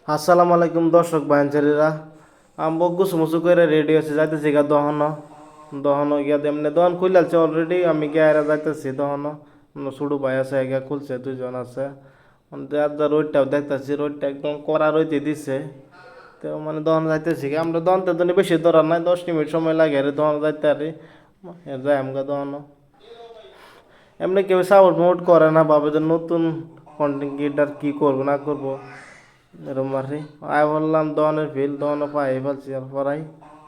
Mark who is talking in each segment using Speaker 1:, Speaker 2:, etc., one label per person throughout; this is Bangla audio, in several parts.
Speaker 1: আসসালামু আলাইকুম দর্শক ভাইচারিরা। আমি গুছু মুছু করে রেডি হয়েছে যাইতেছি গা দহন দহন গিয়া এমনি দহন খুলছে অলরেডি। আমি গিয়া যাইতেছি দহন। ছোটো ভাই আছে গিয়া খুলছে, দুইজন আছে। রোডটাও দেখতেছি, রোডটা একদম কড়া রইতে দিছে। তো মানে দহন যাইতেছি গিয়া। আমরা দহনতে তো বেশি দৌড়ার নাই, 10 মিনিট সময় লাগে আর দহন যাইতে আরে যাই আমগা দহন। এমনি কেউ সাপোর্ট মোট করে না, ভাবে যে নতুন কন্টেন্ট ক্রিয়েটার কী করবো না করবো এরম আর কি। আয় বললাম দহনের ফিল, দহনে পাই ফেলছি আর পরাই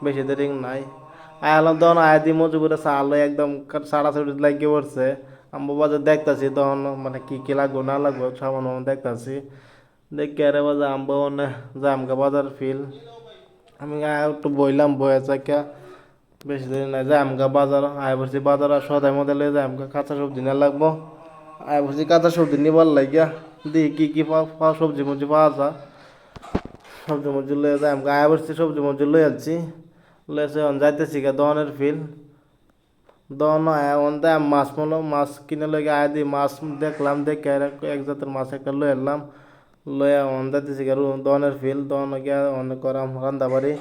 Speaker 1: বেশি দেরি নাই। আয় আলাম দহন আয় দি মজু করে চালো একদম সাড়াছড়ি লাগিয়ে পড়ছে। আমি বাজার দেখতাছি দহন মানে কি লাগবো না লাগবো সামান দেখতাছি। দেখি আরে বাজার আম্বো মানে জামগা বাজার ফিল। আমি একটু বইলাম বইয়া চাকা বেশি দেরি নাই যাই আমগা বাজার। আয় বলছি বাজার আর সদাই মধ্যে লয়ে যাই আমগা কাঁচা সবজি না লাগবো। আয় বলছি কাঁচা সবজি নিবার লাগিয়া দেখি কি পাওয়া সবজি মবজি পাওয়া যায়। সবজি মবজি লয়ে যাই আমগা। আয় বলছি সবজি মবজি লয়ে যাচ্ছি, লয়েছে যাইতেছি গা দহনের ফিল। দহন আয় দেয় মাছ মনে মাছ কিনে লগে আয় দিই মাছ দেখলাম, দেখে এক জাতের মাছ একটা লয়ে এলাম। লয়া যাইতেছি গা দহনের ফিল। দহন গিয়া অনেক করাম রান্দা বাড়ি।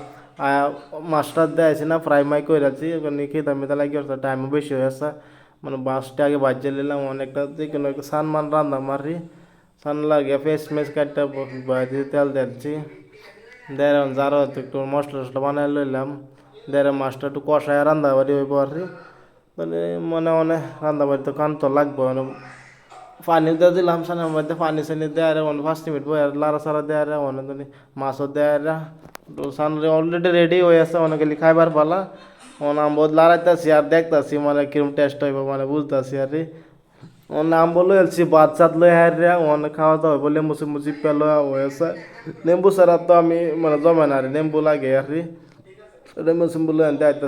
Speaker 1: আয়া মাছটা দেয়ছি না ফ্রাই মাই করে রাখছি, ওখানে খেতে মেতে লাগি টাইমও বেশি হয়ে গেছে। মানে মাছটা আগে বাজিয়ে নিলাম অনেকটা, যে কোনো সান মান রান্না মারি। সান লাগে ফেস মেস কাটটা বাজি তেল দিচ্ছি। দেড় যারো একটু মশলা টশলা বানাই লইলাম। দেড় মাছটা একটু কষায় রান্না বাড়ি হইব আর কি। মানে মনে মনে রান্না বাড়ি তো কান তো লাগবে মানে। পানি দিয়ে দিলাম সানের মধ্যে, পানি সানি দেয় আর 5 মিনিট বয়ে লাড়া সারা দেয় আর অনেক মাছও দেয় আর সান অলরেডি রেডি হয়ে আছে অনেকগুলি খাইবার পালা। আম্ব লড়াইতেছি আর দেখতেছি মানে কিরম টেস্ট হইব মানে বুঝতেছি আর কি। আম্ব লই এলছি ভাত চাত লই হার অনেক খাওয়া দাওয়া হইব, লেম্বু সেম্বু চিপা লওয়া হয়েছে। লেম্বু ছাড়া তো আমি মানে জমে না রে, লেম্বু লাগে আর কি। লেম্বু সেম্বু লই আনতে